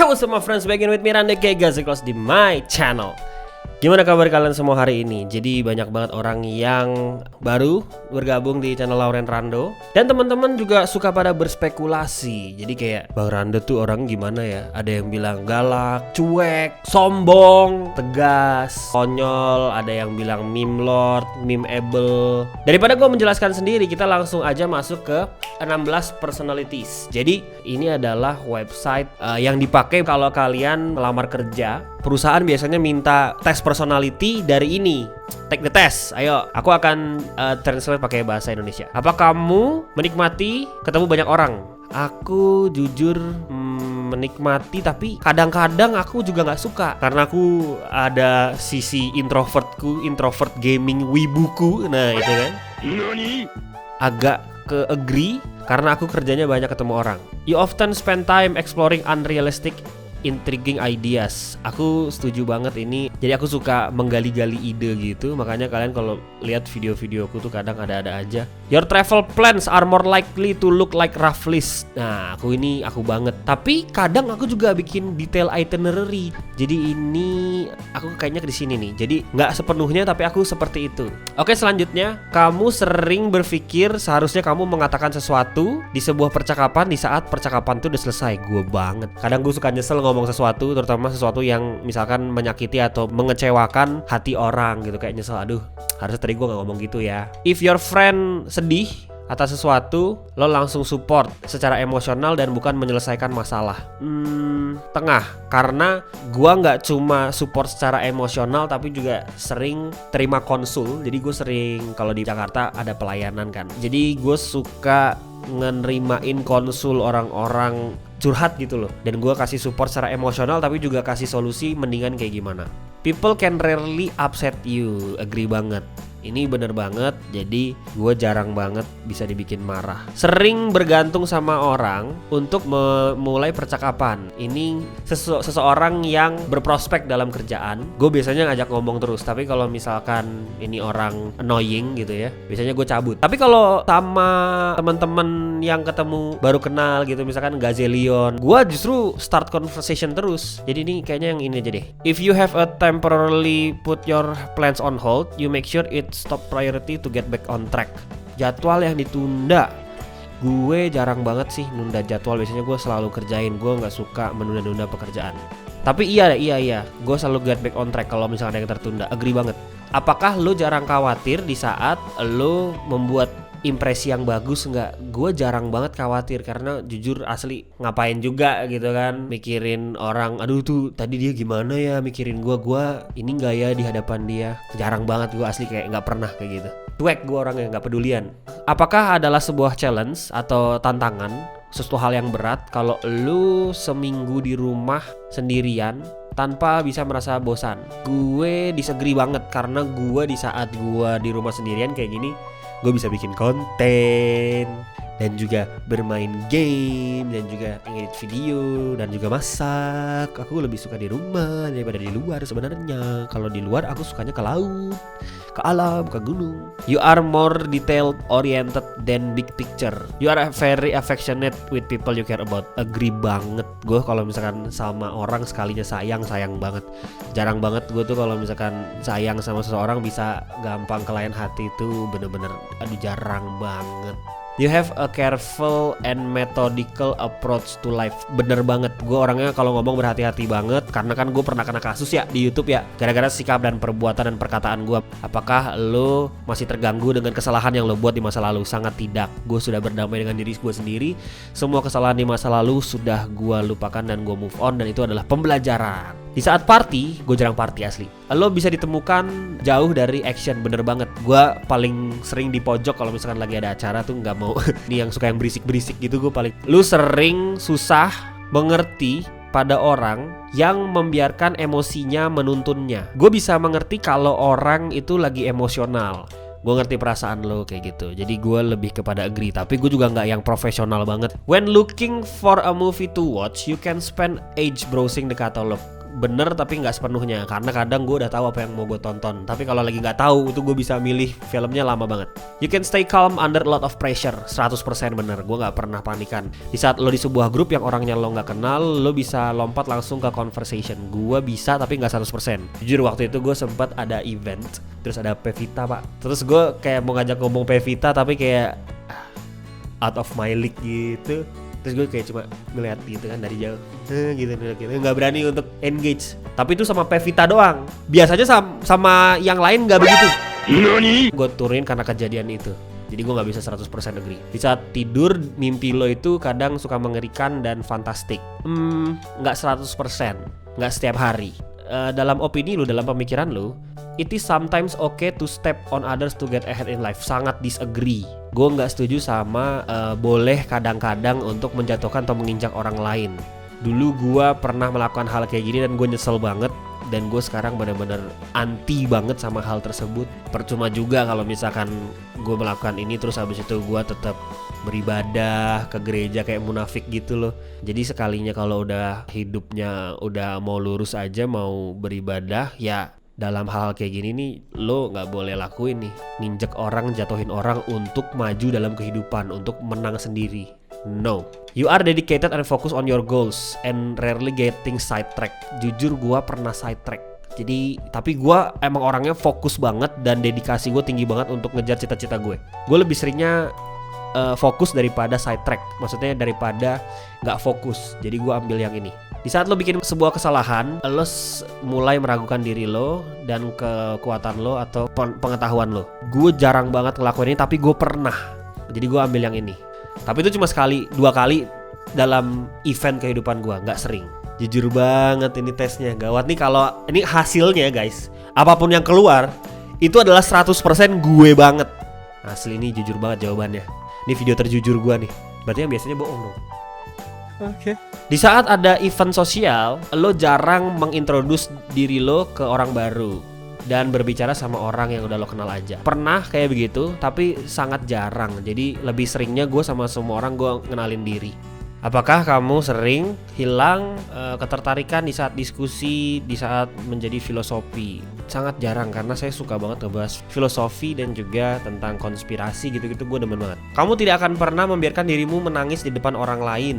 Yo, what's up my friends, back in with me Randy K. Gazeklos di my channel. Gimana kabar kalian semua hari ini? Jadi banyak banget orang yang baru bergabung di channel Lauren Rando. Dan teman-teman juga suka pada berspekulasi. Jadi kayak, Bang Rando tuh orang gimana ya? Ada yang bilang galak, cuek, sombong, tegas, konyol. Ada yang bilang meme lord, meme-able. Daripada gue menjelaskan sendiri, kita langsung aja masuk ke 16 personalities. Jadi ini adalah website yang dipakai kalau kalian melamar kerja. Perusahaan biasanya minta tes personality dari ini. Take the test. Ayo, aku akan translate pakai bahasa Indonesia. Apa kamu menikmati ketemu banyak orang? Aku jujur menikmati, tapi kadang-kadang aku juga nggak suka karena aku ada sisi introvertku, introvert gaming wibuku. Nah itu kan. Agak ke agree karena aku kerjanya banyak ketemu orang. You often spend time exploring unrealistic intriguing ideas. Aku setuju banget ini. Jadi aku suka menggali-gali ide gitu. Makanya kalian kalau lihat video-videoku tuh kadang ada-ada aja. Your travel plans are more likely to look like rough list. Nah, aku banget. Tapi kadang aku juga bikin detail itinerary. Jadi ini aku kayaknya di sini nih. Jadi nggak sepenuhnya tapi aku seperti itu. Oke, selanjutnya, kamu sering berpikir seharusnya kamu mengatakan sesuatu di sebuah percakapan di saat percakapan tuh udah selesai. Gue banget. Kadang gue suka nyesel ngomong sesuatu, terutama sesuatu yang misalkan menyakiti atau mengecewakan hati orang gitu. Kayak nyesel, aduh harusnya tadi gue gak ngomong gitu ya. If your friend sedih atas sesuatu, lo langsung support secara emosional dan bukan menyelesaikan masalah. Tengah, karena gue gak cuma support secara emosional tapi juga sering terima konsul. Jadi gue sering, kalau di Jakarta ada pelayanan kan, jadi gue suka ngenerimain konsul orang-orang curhat gitu loh. Dan gue kasih support secara emosional tapi juga kasih solusi mendingan kayak gimana. People can rarely upset you. Agree banget. Ini bener banget. Jadi gue jarang banget bisa dibikin marah. Sering bergantung sama orang untuk memulai percakapan. Ini seseorang yang berprospek dalam kerjaan. Gue biasanya ngajak ngomong terus. Tapi kalau misalkan ini orang annoying gitu ya, biasanya gue cabut. Tapi kalau sama teman-teman yang ketemu baru kenal gitu, misalkan gazillion, gue justru start conversation terus. Jadi ini kayaknya yang ini aja deh. If you have a temporarily put your plans on hold, you make sure it's top priority to get back on track. Jadwal yang ditunda, gue jarang banget sih nunda jadwal. Biasanya gue selalu kerjain. Gue nggak suka menunda-nunda pekerjaan. Tapi iya, gue selalu get back on track kalau misalnya ada yang tertunda. Agree banget. Apakah lo jarang khawatir di saat lo membuat impresi yang bagus? Enggak, gue jarang banget khawatir karena jujur asli ngapain juga gitu kan, mikirin orang, aduh tuh tadi dia gimana ya, mikirin gue ini enggak ya di hadapan dia. Jarang banget gue asli, kayak nggak pernah kayak gitu. Cuek gue orangnya, nggak pedulian. Apakah adalah sebuah challenge atau tantangan, sesuatu hal yang berat kalau lu seminggu di rumah sendirian tanpa bisa merasa bosan? Gue disagree banget karena gue di saat gue di rumah sendirian kayak gini, gue bisa bikin konten dan juga bermain game dan juga ngedit video dan juga masak. Aku lebih suka di rumah daripada di luar sebenarnya. Kalau di luar aku sukanya ke laut, ke alam, ke gunung. You are more detail oriented than big picture. You are very affectionate with people you care about. Agree banget. Gue kalau misalkan sama orang sekalinya sayang banget. Jarang banget gue tuh kalau misalkan sayang sama seseorang bisa gampang ke lain hati, itu bener-bener aduh jarang banget. You have a careful and methodical approach to life. Bener banget, gue orangnya kalau ngomong berhati-hati banget. Karena kan gue pernah kena kasus ya di YouTube ya, gara-gara sikap dan perbuatan dan perkataan gue. Apakah lo masih terganggu dengan kesalahan yang lo buat di masa lalu? Sangat tidak. Gue sudah berdamai dengan diri gue sendiri. Semua kesalahan di masa lalu sudah gue lupakan dan gue move on. Dan itu adalah pembelajaran. Di saat party, gue jarang party asli. Lo bisa ditemukan jauh dari action. Bener banget, gue paling sering di pojok kalau misalkan lagi ada acara tuh nggak mau. Nih yang suka yang berisik-berisik gitu, gue paling. Lu sering susah mengerti pada orang yang membiarkan emosinya menuntunnya. Gue bisa mengerti kalau orang itu lagi emosional. Gue ngerti perasaan lo kayak gitu. Jadi gue lebih kepada agree. Tapi gue juga gak yang profesional banget. When looking for a movie to watch, you can spend age browsing the catalog. bener tapi nggak sepenuhnya, karena kadang gue udah tahu apa yang mau gue tonton. Tapi kalau lagi nggak tahu itu gue bisa milih filmnya lama banget. You can stay calm under a lot of pressure. 100% bener, gue nggak pernah panikan. Di saat lo di sebuah grup yang orangnya lo nggak kenal, lo bisa lompat langsung ke conversation. Gue bisa tapi nggak 100%. Jujur waktu itu gue sempat ada event, terus ada Pevita pak. Terus gue kayak mau ngajak ngomong Pevita tapi kayak out of my league gitu. Terus gue kayak cuma ngeliat gitu kan dari jauh gitu nggak berani untuk engage. Tapi itu sama Pevita doang. Biasanya sama yang lain nggak begitu. Gue turunin karena kejadian itu. Jadi gue nggak bisa 100% agree. Di saat tidur mimpi lo itu kadang suka mengerikan dan fantastik. Nggak 100%, nggak setiap hari. Dalam opini lo, dalam pemikiran lo, it is sometimes okay to step on others to get ahead in life. Sangat disagree. Gue nggak setuju sama boleh kadang-kadang untuk menjatuhkan atau menginjak orang lain. Dulu gue pernah melakukan hal kayak gini dan gue nyesel banget. Dan gue sekarang benar-benar anti banget sama hal tersebut. Percuma juga kalau misalkan gue melakukan ini terus habis itu gue tetap beribadah ke gereja kayak munafik gitu loh. Jadi sekalinya kalau udah hidupnya udah mau lurus aja, mau beribadah, ya dalam hal kayak gini nih lo nggak boleh lakuin nih, nginjek orang, jatuhin orang untuk maju dalam kehidupan, untuk menang sendiri. No, you are dedicated and focus on your goals and rarely getting sidetrack. Jujur gue pernah sidetrack. Jadi tapi gue emang orangnya fokus banget dan dedikasi gue tinggi banget untuk ngejar cita-cita gue. Gue lebih seringnya fokus daripada sidetrack. Maksudnya daripada nggak fokus. Jadi gue ambil yang ini. Di saat lo bikin sebuah kesalahan, lo mulai meragukan diri lo dan kekuatan lo atau pengetahuan lo. Gue jarang banget ngelakuin ini tapi gue pernah. Jadi gue ambil yang ini. Tapi itu cuma sekali, 2 kali dalam event kehidupan gue, nggak sering. Jujur banget ini tesnya, gawat nih kalau ini hasilnya guys. Apapun yang keluar, itu adalah 100% gue banget. Asli ini jujur banget jawabannya. Ini video terjujur gue nih. Berarti yang biasanya bohong dong. Oke. Di saat ada event sosial, lo jarang mengintroduce diri lo ke orang baru dan berbicara sama orang yang udah lo kenal aja. Pernah kayak begitu, tapi sangat jarang. Jadi lebih seringnya gue sama semua orang gue ngenalin diri. Apakah kamu sering hilang ketertarikan di saat diskusi, di saat menjadi filosofi? Sangat jarang karena saya suka banget ngebahas filosofi dan juga tentang konspirasi gitu-gitu, gue demen banget. Kamu tidak akan pernah membiarkan dirimu menangis di depan orang lain.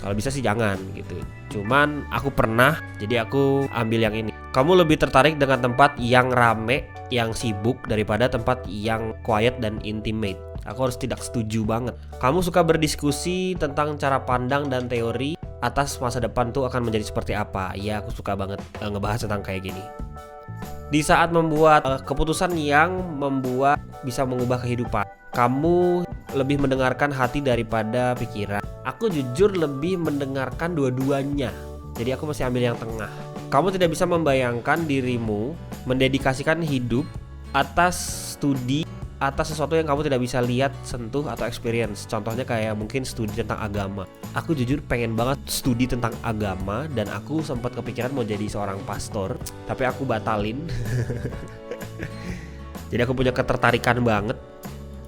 Kalau bisa sih jangan gitu. Cuman aku pernah, jadi aku ambil yang ini. Kamu lebih tertarik dengan tempat yang rame, yang sibuk daripada tempat yang quiet dan intimate. Aku harus tidak setuju banget. Kamu suka berdiskusi tentang cara pandang dan teori atas masa depan tuh akan menjadi seperti apa. Ya aku suka banget ngebahas tentang kayak gini. Di saat membuat keputusan yang bisa mengubah kehidupan, kamu lebih mendengarkan hati daripada pikiran. Aku jujur lebih mendengarkan dua-duanya. Jadi aku masih ambil yang tengah. Kamu tidak bisa membayangkan dirimu mendedikasikan hidup atas studi, atas sesuatu yang kamu tidak bisa lihat, sentuh, atau experience. Contohnya kayak mungkin studi tentang agama. Aku jujur pengen banget studi tentang agama. Dan aku sempat kepikiran mau jadi seorang pastor, tapi aku batalin. Jadi aku punya ketertarikan banget.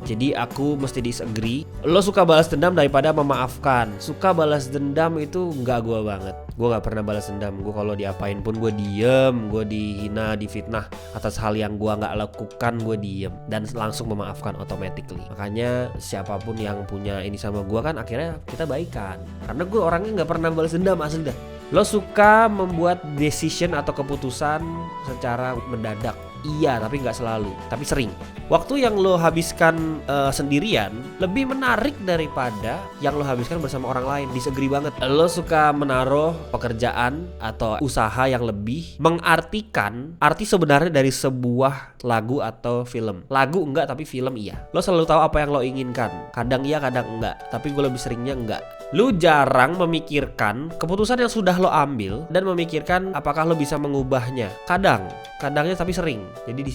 Jadi aku mesti disagree. Lo suka balas dendam daripada memaafkan. Suka balas dendam itu nggak gue banget. Gue nggak pernah balas dendam. Gue kalau diapain pun gue diem. Gue dihina, difitnah atas hal yang gue nggak lakukan, gue diem dan langsung memaafkan automatically. Makanya siapapun yang punya ini sama gue kan akhirnya kita baikan. Karena gue orangnya nggak pernah balas dendam asli dah. Lo suka membuat decision atau keputusan secara mendadak. Iya, tapi nggak selalu, tapi sering. Waktu yang lo habiskan sendirian lebih menarik daripada yang lo habiskan bersama orang lain. Disagree banget. Lo suka menaruh pekerjaan atau usaha yang lebih mengartikan arti sebenarnya dari sebuah lagu atau film. Lagu enggak, tapi film iya. Lo selalu tahu apa yang lo inginkan. Kadang iya, kadang enggak. Tapi gue lebih seringnya enggak. Lo jarang memikirkan keputusan yang sudah lo ambil dan memikirkan apakah lo bisa mengubahnya. Kadangnya tapi sering. Jadi di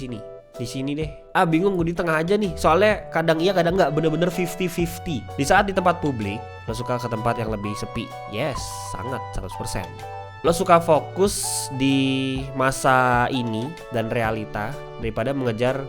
sini deh. Bingung gue di tengah aja nih. Soalnya kadang iya kadang enggak, bener-bener 50-50. Di saat di tempat publik, lo suka ke tempat yang lebih sepi. Yes, sangat 100%. Lo suka fokus di masa ini dan realita daripada mengejar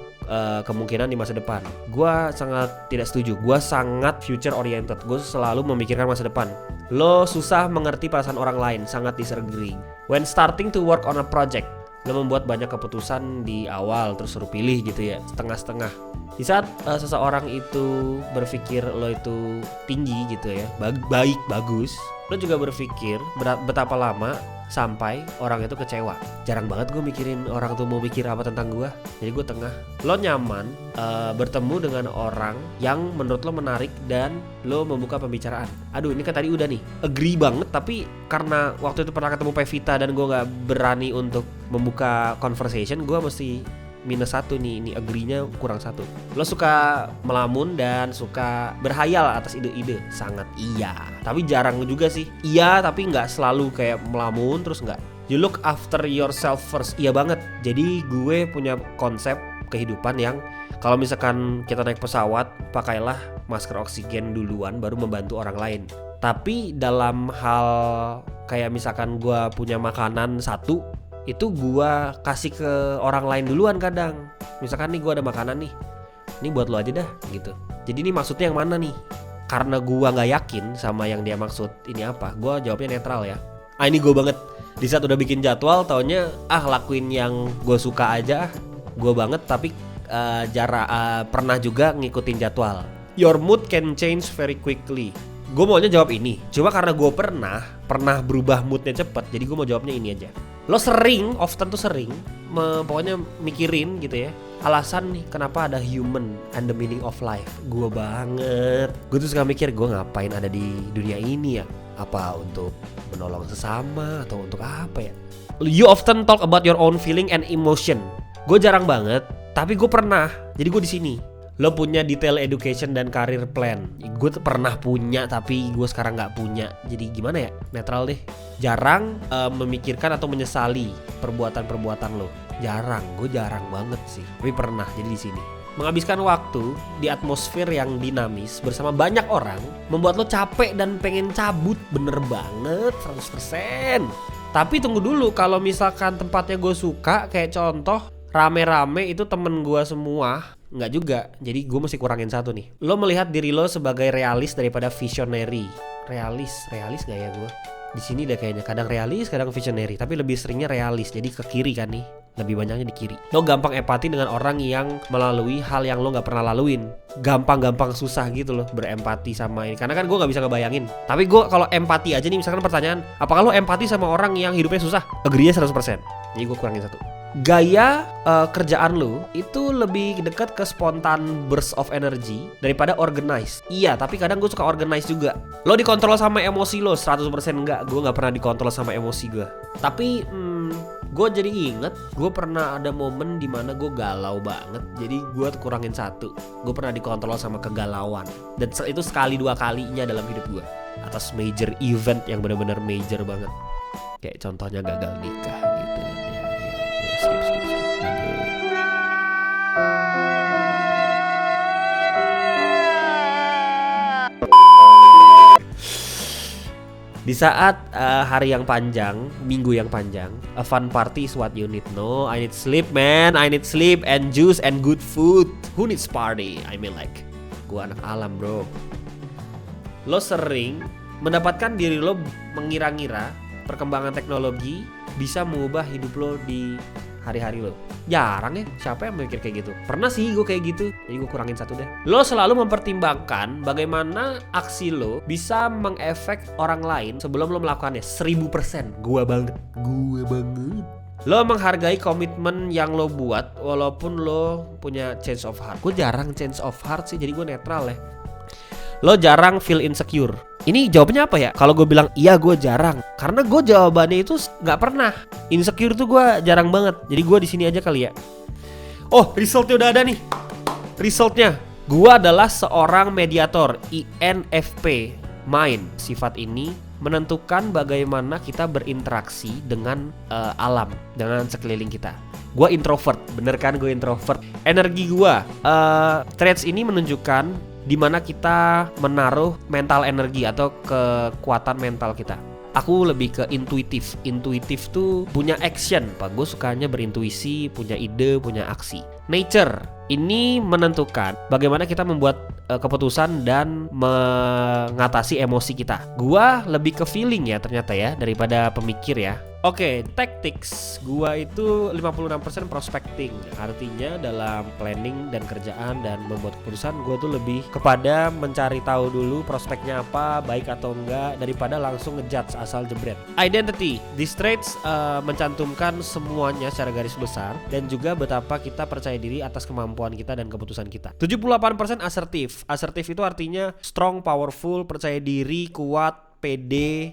kemungkinan di masa depan. Gue sangat tidak setuju. Gue sangat future oriented. Gue selalu memikirkan masa depan. Lo susah mengerti perasaan orang lain, sangat disagreeing. When starting to work on a project, lo membuat banyak keputusan di awal, terus lo pilih gitu ya, setengah-setengah. Di saat seseorang itu berpikir lo itu tinggi gitu ya, baik, bagus, lo juga berpikir betapa lama sampai orang itu kecewa. Jarang banget gue mikirin orang tuh mau mikir apa tentang gue. Jadi gue tengah. Lo nyaman bertemu dengan orang yang menurut lo menarik dan lo membuka pembicaraan. Aduh, ini kan tadi udah nih, agree banget. Tapi karena waktu itu pernah ketemu Pevita dan gue gak berani untuk membuka conversation, gue mesti minus 1 nih, ini agree-nya kurang 1. Lo suka melamun dan suka berhayal atas ide-ide, sangat iya. Tapi jarang juga sih, iya tapi nggak selalu kayak melamun terus nggak. You look after yourself first, iya banget. Jadi gue punya konsep kehidupan yang kalau misalkan kita naik pesawat, pakailah masker oksigen duluan baru membantu orang lain. Tapi dalam hal kayak misalkan gue punya makanan satu, itu gua kasih ke orang lain duluan kadang. Misalkan nih gua ada makanan nih, ini buat lo aja dah gitu. Jadi ini maksudnya yang mana nih? Karena gua nggak yakin sama yang dia maksud ini apa, gua jawabnya netral ya. Ini gua banget. Di saat udah bikin jadwal, taunya lakuin yang gua suka aja. Gua banget tapi pernah juga ngikutin jadwal. Your mood can change very quickly. Gue maunya jawab ini, cuma karena gue pernah berubah moodnya cepet, jadi gue mau jawabnya ini aja. Lo often tuh sering pokoknya mikirin gitu ya, alasan nih kenapa ada human and the meaning of life. Gue banget. Gue tuh suka mikir, gue ngapain ada di dunia ini ya? Apa untuk menolong sesama atau untuk apa ya? You often talk about your own feeling and emotion. Gue jarang banget, tapi gue pernah. Jadi gue di sini. Lo punya detail education dan career plan. Gue pernah punya tapi gue sekarang gak punya. Jadi gimana ya? Netral deh. Jarang memikirkan atau menyesali perbuatan-perbuatan lo. Jarang, gue jarang banget sih. Tapi pernah, jadi di sini. Menghabiskan waktu di atmosfer yang dinamis bersama banyak orang membuat lo capek dan pengen cabut. Bener banget, 100%. Tapi tunggu dulu, kalau misalkan tempatnya gue suka, kayak contoh rame-rame itu temen gue semua, nggak juga. Jadi gue mesti kurangin 1 nih. Lo melihat diri lo sebagai realis daripada visionary. Realis gak ya gue? Di sini deh kayaknya kadang realis, kadang visionary, tapi lebih seringnya realis. Jadi ke kiri kan nih, lebih banyaknya di kiri. Lo gampang empati dengan orang yang melalui hal yang lo nggak pernah laluin. Gampang susah gitu loh berempati sama ini. Karena kan gue nggak bisa ngebayangin. Tapi gue kalau empati aja nih, misalkan pertanyaan, apakah lo empati sama orang yang hidupnya susah? Agree-nya 100%. Jadi gue kurangin 1. Gaya kerjaan lo itu lebih dekat ke spontan burst of energy daripada organize. Iya, tapi kadang gue suka organize juga. Lo dikontrol sama emosi lo 100% enggak. Gue gak pernah dikontrol sama emosi gue. Tapi gue jadi inget, gue pernah ada momen dimana gue galau banget. Jadi gue kurangin 1. Gue pernah dikontrol sama kegalauan. Dan itu sekali 2 kalinya dalam hidup gue, atas major event yang benar-benar major banget. Kayak contohnya gagal nikah gitu. Skip. Di saat hari yang panjang, minggu yang panjang, a fun party is what you need. No, I need sleep man, I need sleep and juice and good food. Who needs party? I mean like, gua anak alam bro. Lo sering mendapatkan diri lo mengira-ngira perkembangan teknologi bisa mengubah hidup lo di hari-hari lo. Jarang ya, siapa yang mikir kayak gitu? Pernah sih gue kayak gitu, jadi gue kurangin 1 deh. Lo selalu mempertimbangkan bagaimana aksi lo bisa mengefek orang lain sebelum lo melakukannya. 1000%. Gue banget. Lo menghargai komitmen yang lo buat walaupun lo punya change of heart. Gue jarang change of heart sih, jadi gue netral ya. Lo jarang feel insecure. Ini jawabannya apa ya? Kalau gue bilang iya, gue jarang. Karena gue jawabannya itu nggak pernah. Insecure tuh gue jarang banget. Jadi gue di sini aja kali ya. Oh, resultnya udah ada nih. Resultnya, gue adalah seorang mediator, INFP, mind. Sifat ini menentukan bagaimana kita berinteraksi dengan alam, dengan sekeliling kita. Gue introvert, bener kan gue introvert. Energi gue, traits ini menunjukkan di mana kita menaruh mental energi atau kekuatan mental kita. Aku lebih ke intuitif. Intuitif tuh punya action. Gue sukanya berintuisi, punya ide, punya aksi. Nature ini menentukan bagaimana kita membuat keputusan dan mengatasi emosi kita. Gua lebih ke feeling ya ternyata ya daripada pemikir ya. Oke, tactics gua itu 56% prospecting. Artinya dalam planning dan kerjaan dan membuat keputusan gua tuh lebih kepada mencari tahu dulu prospeknya apa, baik atau enggak, daripada langsung ngejudge asal jebret. Identity, these traits mencantumkan semuanya secara garis besar dan juga betapa kita percaya diri atas kemampuan kita dan keputusan kita. 78% asertif. Asertif itu artinya strong, powerful, percaya diri, kuat, PD,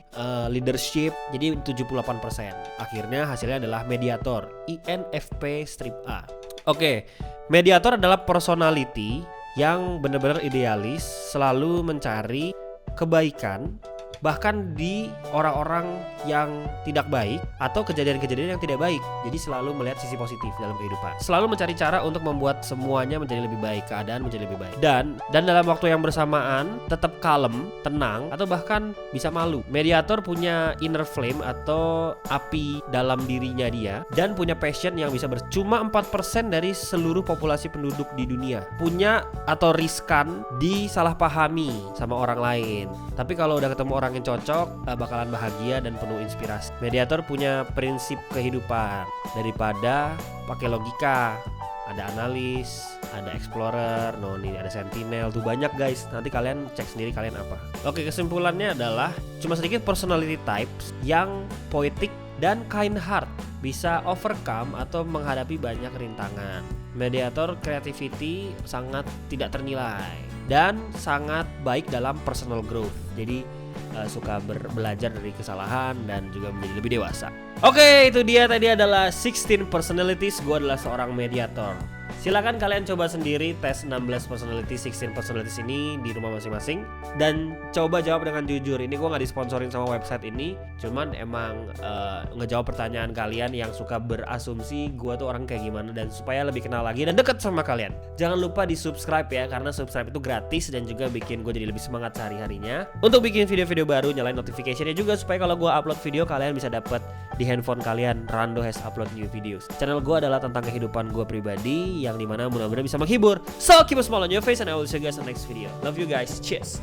leadership. Jadi 78%. Akhirnya hasilnya adalah mediator, INFP strip A. Oke, mediator adalah personality yang benar-benar idealis, selalu mencari kebaikan bahkan di orang-orang yang tidak baik atau kejadian-kejadian yang tidak baik. Jadi selalu melihat sisi positif dalam kehidupan. Selalu mencari cara untuk membuat semuanya menjadi lebih baik, keadaan menjadi lebih baik. Dan dalam waktu yang bersamaan tetap kalem, tenang, atau bahkan bisa malu. Mediator punya inner flame atau api dalam dirinya dia dan punya passion yang bisa cuma 4% dari seluruh populasi penduduk di dunia punya atau riskan disalahpahami sama orang lain. Tapi kalau udah ketemu orang yang cocok, bakalan bahagia dan penuh inspirasi. Mediator punya prinsip kehidupan daripada pakai logika. Ada analis, ada explorer, ini ada sentinel, tuh banyak guys. Nanti kalian cek sendiri kalian apa. Oke, kesimpulannya adalah cuma sedikit personality types yang poetic dan kind heart bisa overcome atau menghadapi banyak rintangan. Mediator creativity sangat tidak ternilai dan sangat baik dalam personal growth. Jadi suka belajar dari kesalahan dan juga menjadi lebih dewasa. Oke, itu dia tadi adalah 16 personalities. Gue adalah seorang mediator. Silakan kalian coba sendiri tes 16 personality, 16 personalities ini di rumah masing-masing dan coba jawab dengan jujur. Ini gue gak disponsorin sama website ini, cuman emang ngejawab pertanyaan kalian yang suka berasumsi gue tuh orang kayak gimana, dan supaya lebih kenal lagi dan deket sama kalian. Jangan lupa di subscribe ya, karena subscribe itu gratis dan juga bikin gue jadi lebih semangat sehari-harinya untuk bikin video-video baru. Nyalain notificationnya juga supaya kalau gue upload video kalian bisa dapat di handphone kalian. Rando has upload new videos. Channel gue adalah tentang kehidupan gue pribadi yang dimana mudah-mudahan bisa menghibur. So keep a smile on your face and I will see you guys in the next video. Love you guys. Cheers.